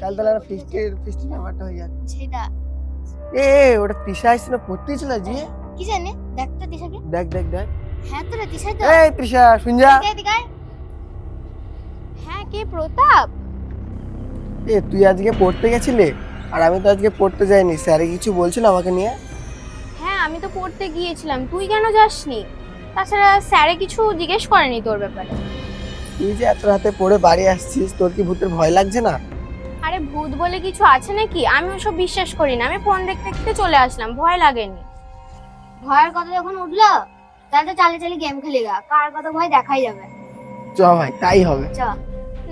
কাল তাহলে ফিস্টের ব্যাপারটা হয়ে যাক। সেটা এ ওটা তৃষা আসছে না, পড়তেই চলে আজকে। কি জানে, দেখ তো দিশাকে। দেখ দেখ দেখ। হ্যাঁ তো রে দিশাই তো। এই তৃষা শুন যা। এদিকে আয়। হ্যাঁ কে প্রতাপ? এ তুই আজকে পড়তে গেছিলি আর আমি তো আজকে পড়তে যাইনি, স্যারে কিছু বলছিল আমাকে নিয়ে? হ্যাঁ আমি তো পড়তে গিয়েছিলাম, তুই কেন যাসনি? তাছাড়া স্যারে কিছু জিজ্ঞেস করেনি তোর ব্যাপারে? তুই যে এত রাতে পড়ে বাড়ি আসছিস, তোর কি ভূতের ভয় লাগছে না? আরে ভূত বলে কিছু আছে নাকি? আমি ওসব বিশ্বাস করি না, আমি ফোন দেখতে দেখতে চলে আসলাম, ভয় লাগেনি। ভয়ের কথা যখন উঠলো তাহলে চালে চালে গেম খেলে গা, কার কথা ভয় দেখাই যাবে। চ ভাই তাই হবে। চ।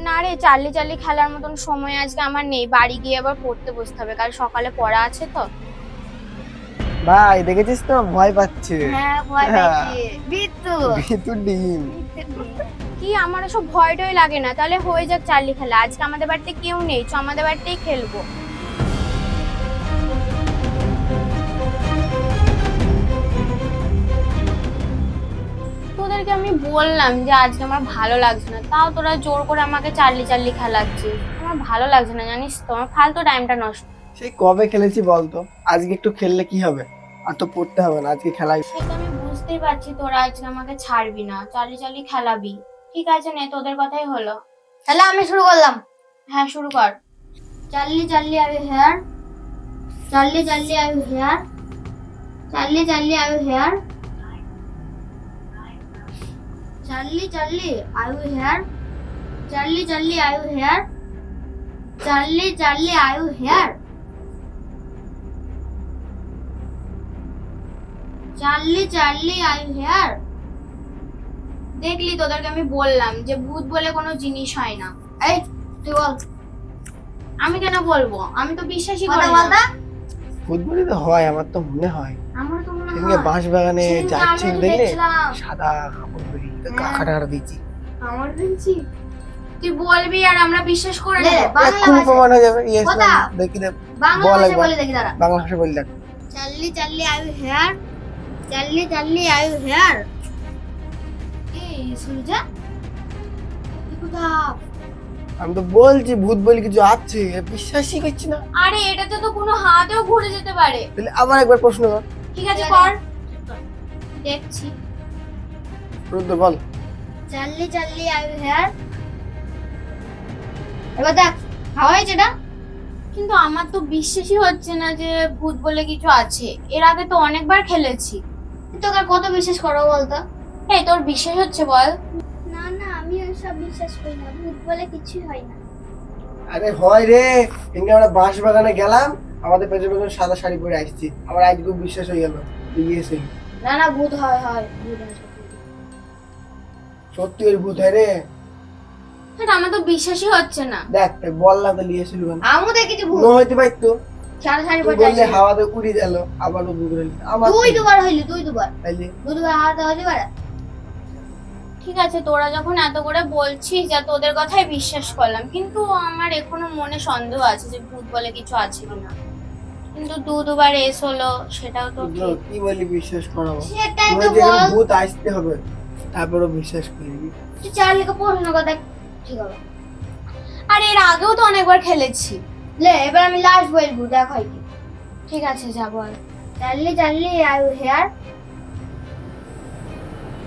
না রে, চাল্লি চাল্লি খেলার মতন সময় আজকে আমার নেই, বাড়ি গিয়ে আবার পড়তে বসতে হবে, কাল সকালে পড়া আছে তো। ভাই দেখেছিস তো ভয় পাচ্ছে। হ্যাঁ ভয় পাচ্ছি বিট্টু। ভিতর ডিম। কি আমার ওসব ভয় টয় লাগে না, তাহলে হয়ে যাক চাল্লি খেলা। আজকে আমাদের বাড়িতে কেউ নেই, চ আমাদের বাড়িতেই খেলবো। তোদেরকে আমি বললাম যে আজকে আমার ভালো লাগছে না, তাও তোরা জোর করে আমাকে চাল্লি চাল্লি খেলাচ্ছিস। আমার ভালো লাগছে না জানিস তো, আমার ফালতু টাইমটা নষ্ট। সেই কবে খেলেছি বলতো? আজকে একটু খেললে কি হবে? আর তো পড়তে হবে না, আজকে খেলাই। সেটা আমি বুঝতেই পারছি, তোরা আজকে আমাকে ছাড়বি না, চাল্লি চাল্লি খেলাবি। ঠিক আছে নে, তোদের কথাই হলো। তাহলে আমি শুরু করলাম। হ্যাঁ শুরু কর। চাল্লি চাল্লি আয়ু হেয়ার, চাল্লি চাল্লি আয়ু হেয়ার, চাল্লি চাল্লি আয়ু হেয়ার, চাল্লি চাল্লি আয়ু হেয়ার, চাল্লি চাল্লি আয়ু হেয়ার, চাল্লি চাল্লি আয়ু হেয়ার, চাল্লি চাল্লি আয়ু হেয়ার। দেখলি, তোদেরকে আমি বললাম যে ভূত বলে কোনো জিনিস হয় না। এই তুই বল। আমি কেন বলবো? আমি তো বিশ্বাসই করি কথা না। বল না। ফুটবলই তো হয়, আমার তো মনে হয়। আমার তো মনে সেদিনকে হয় বাঁশ বাগানে সেদিনকে যাচ্ছি আমিও দেখলে, দেখছিলাম। সাদা কাপড় পরে হ্যাঁ। কাকাটা দিয়েছি। আমার পেয়েছি। তুই বলবি আর আমরা বিশ্বাস করে লে, নেব। বাংলা এক্ষুনি ভাষায় প্রমাণ হয়ে যাবে। ইয়েস কথা। দেখি দেখ। বাংলা বল ভাষায় একবার। বলে দেখি দাঁড়া। বাংলা ভাষা বল দেখ। চাল্লি চাল্লি আয়ু হেয়ার, চাল্লি চাল্লি আয়ু হেয়ার। এই সুরজা তুই কোথাও। আমি তো বলছি ভূত বলে কিছু আছে, বিশ্বাসই করছি না। আরে এটাতে তো কোনো হাতেও ঘুরে যেতে পারে। তাহলে আবার একবার প্রশ্ন কর। ঠিক আছে কর, দেখছি। রুদ্র বল। চাল্লি চাল্লি আয়ু হেয়ার। এবার দেখ হাওয়া হয়েছে না। কিন্তু আমার তো বিশ্বাসই হচ্ছে না যে ভূত বলে কিছু আছে। এর আগে তো অনেকবার খেলেছি। তুই তোকে আর কত বিশ্বাস করো বলতো। এই তোর বিশ্বাস হচ্ছে বল? না না আমি ওইসব বিশ্বাস করি না, ভূত বলে কিছুই হয় না। আরে হয় রে, এখানে আমরা বাঁশ বাগানে গেলাম, আমাদের পেছনে পেছনে সাদা শাড়ি পরে আসছি, আমার আজ খুব বিশ্বাস হয়ে গেল। ইয়েস না না ভূত হয় হয় ভূত হয়। সত্যি ওই ভূত হয় রে। এটা আমার তো বিশ্বাসই হচ্ছে না। দেখ বললাম তো লিয়েছিল কেন? আমিও দেখেছি ভূত। নো হইতে পারতো। সাড়ে সাড়ে তুই বললে হাওয়াতে উড়ি গেল, আবার ভূত হইল। আবার তুই দুবার হইলি, তুই দুবার তাইলে দুবার হাওয়াতে হইলি পারে। ঠিক আছে, তোরা যখন এত করে বলছিস, যা তোদের কথাই বিশ্বাস করলাম, কিন্তু আমার এখনো মনে সন্দেহ আছে যে ভূত বলে কিছু আছে কিনা। কিন্তু দুবার এস হলো, সেটাও তো রুদ্র, ঠিক। কি বলি বিশ্বাস করাবো? সেটাই তোমার তো যেখানে বল। ভূত আসতে হবে, তারপরও বিশ্বাস করবি। তুই চার্লিকে প্রশ্ন কর দেখ ঠিক হবে। আর এর আগেও তো অনেকবার খেলেছি। লে এবার আমি লাস্ট বলবো, দেখ হয় কি। ঠিক আছে যা বল। চার্লি চার্লি আয়ু হেয়ার,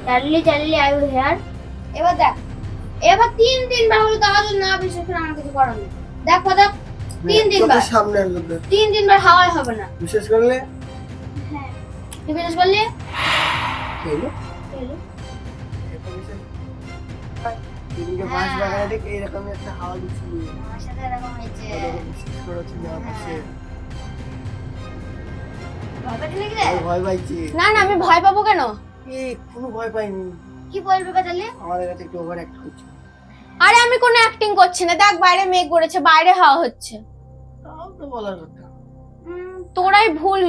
চার্লি চার্লি আয়ু হেয়ার। এবার দেখ, এবার তিনবার হলো, তাও যদি না বিশ্বাস করে আমার কিছু করার নেই। দেখ কথা, তিনবার চোখের সামনে আসলো তো। তিনবার হাওয়াই হবে না। বিশ্বাস করলে হ্যাঁ তুই বিশ্বাস করলি। কি হলো? হলো। এটা বিশ্বাস এদিকে বাঁশ বাগানে ঠিক এইরকমই একটা হাওয়া দিচ্ছিল। আমার সাথে এরকম হয়েছে। ওটাকে বিশ্বাস করেছি না পাশে। ভয় পাচ্ছি নাকি রে? আমি ভয় পাইছি। না না, আমি ভয় পাবো কেন? কোনো ভয় পাইনি। কি বলবি বা তাহলে? আমাদের কাছে একটু ওভার অ্যাক্ট করছে। আরে আমি কোনো অ্যাক্টিং করছি না, দেখ বাইরে মেঘ করেছে, বাইরে হাওয়া হচ্ছে। তাও তো বলার কথা। তোরাই ভুল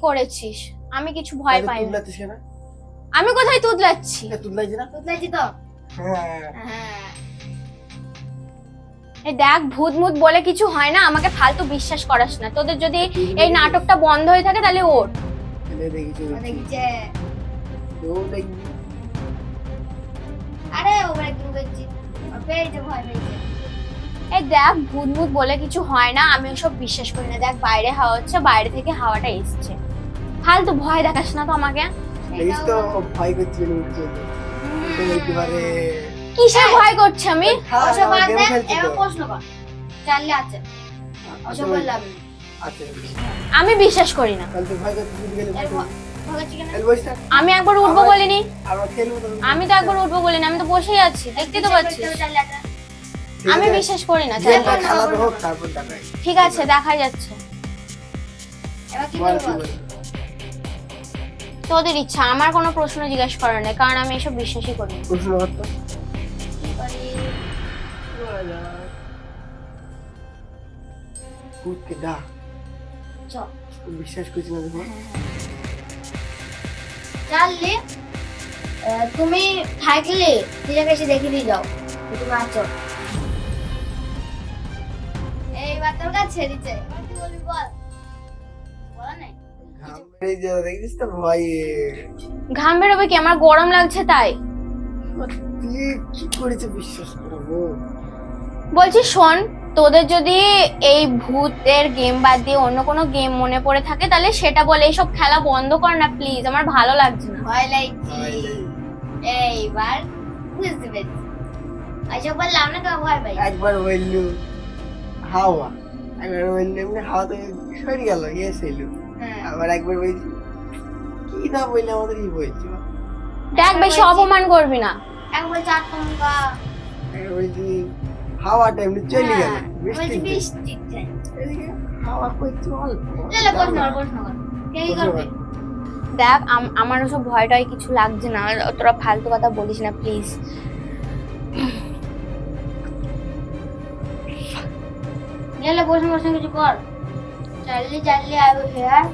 করেছিস, আমি কিছু ভয় পাই না। তুললাছিস কেন? আমি কোথায় তুতলাচ্ছি? তুললাইছি না? তুতলাইছি তো। হ্যাঁ। হ্যাঁ এই দেখ, ভূত মুত বলে কিছু হয় না, আমাকে ফালতু বিশ্বাস করাস না। তোদের যদি এই নাটকটা বন্ধ হয়ে থাকে তাহলে ওঠ। দেখেছি দেখিছে। দেখবি। আরে ওরা কি করছি, পেয়েছে ভয় পেয়েছে। এই দেখ ভূত ভূত বলে কিছু হয় না, আমি ওসব বিশ্বাস করি না। দেখ বাইরে হাওয়া হচ্ছে, বাইরে থেকে হাওয়াটা এসছে। ফালতু ভয় দেখাস না তো আমাকে। দেখিস তো ও ভয় করছে তো বলতে পারে কিসের ভয় করছে আমি? ওসব বাদ গেম দে, খেলছি এবার তো। প্রশ্ন কর। চার্লি আছে, ওসব বললাম না। আছে আমি বিশ্বাস করি না। তাহলে তুই ভয় করছিস যদি গেলে এর ভয় হচ্ছে কেন? খেলবো বসটা আমি একবার উঠবো বলিনি। আমরা খেলবো তো আমি তো একবার উঠবো বলিনি, আমি তো বসেই আছি, দেখতে তো পাচ্ছিস। চার্লি আছে। আমি বিশ্বাস করি না। গেমটা চল। খেলা তো হোক তারপর দেখাই ঠিক আছে, দেখা যাচ্ছে। এবার কি বল করবো? কি বলবি? তোদের ইচ্ছা, আমার কোনো প্রশ্ন জিজ্ঞেস করার নেই, কারণ আমি এসব বিশ্বাসই করি না। প্রশ্ন করতো ভূতকে ডাক চল। তুই বিশ্বাস করছিস না দেখো চার্লি, তুমি থাকলে নিজেকে এসে দেখে দিয়ে যাও তুমি আছো। এইবার তোর কাছে ছেড়ে দিচ্ছে, এবার কি বলবি বল। বলা নাই। ঘাম বেরিয়ে যাওয়া দেখিস তো ভয়ে ঘাম বেরোবে কি? আমার গরম লাগছে তাই। তুই কি করেছে বিশ্বাস করবো বলছি শোন, তোদের যদি এই ভূতের গেম বাদ দিয়ে অন্য কোনো গেম মনে পড়ে থাকে তাহলে সেটা বলে, এইসব খেলা বন্ধ কর না প্লিজ, আমার ভালো লাগছে না। ভয় লাগছে। এইবার বুঝতে পেরেছি। আচ্ছা বললাম না কেউ ভয় পাই। একবার বললু হাওয়া, একবার বললু এমনি হাওয়া তো সরে গেল ইয়ে ছিল, হ্যাঁ। আবার একবার বলছি কি না বললে আমাদের কি বলছি দেখ বেশি অপমান করবি না। একবার চার টঙ্কা। একবার বলছি হাওয়াটা এমনি চলে গেল হ্যাঁ, বলছি বৃষ্টি বৃষ্টি চাই। এদিকে হাওয়া করছে অল্প লে প্রশ্ন কর, প্রশ্ন কর। কে কি করবে? দেখ আমার ওসব ভয়টাই কিছু লাগছে না, তোরা ফালতু কথা বলিস না প্লিজ। লে প্রশ্ন কিছু কর। Charlie Charlie I will here.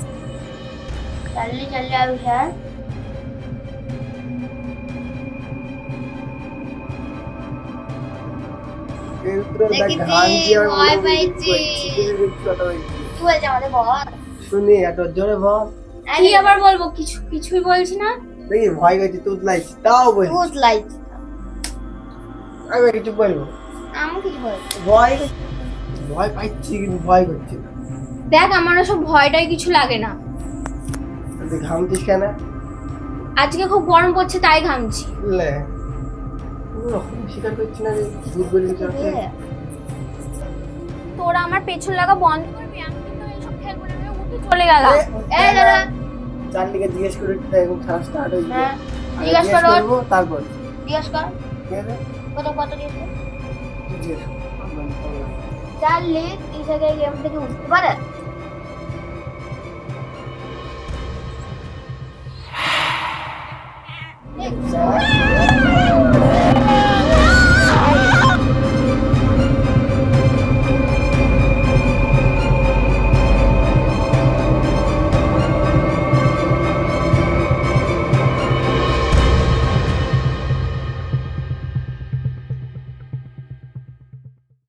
Charlie Charlie I will here. দেখেছি, ভয় পাইছি। কি বলছে আমাদের বল? শুনি এত জোরে বল কি আবার বলবো? কিছুই বলছি না। দেখি ভয় করছি তুই লাইছি তাও বলছি ভূত লাইট। আমি কিছু বলবো আমি কিছু বল। ভয় ভয় পাইছি কিন্তু ভয় করছি না দেখ আমার ওসব ভয়টাই কিছু লাগে না। তুই ঘামছিস কেন আজকে খুব গরম পড়ছে তাই ঘামছি। লে ওরকম স্বীকার করছি না যে ভূত বলে কিছু আছে তোরা আমার পেছন লাগা বন্ধ করবি, আমি কিন্তু এইসব খেলবো না, আমি উঠে চলে গেলাম। এই দাদা, চার্লিকে জিজ্ঞেস করে একটু এখন খেলা স্টার্ট হয়েছে হ্যাঁ আগে জিজ্ঞেস করো। করবো, তারপর জিজ্ঞেস কর। ঠিক আছে কত কত দিয়েছে? জিজ্ঞেস কর। আমরা বললাম। চার্লি এই জায়গায় গেম থেকে উঠতে পারে? এই,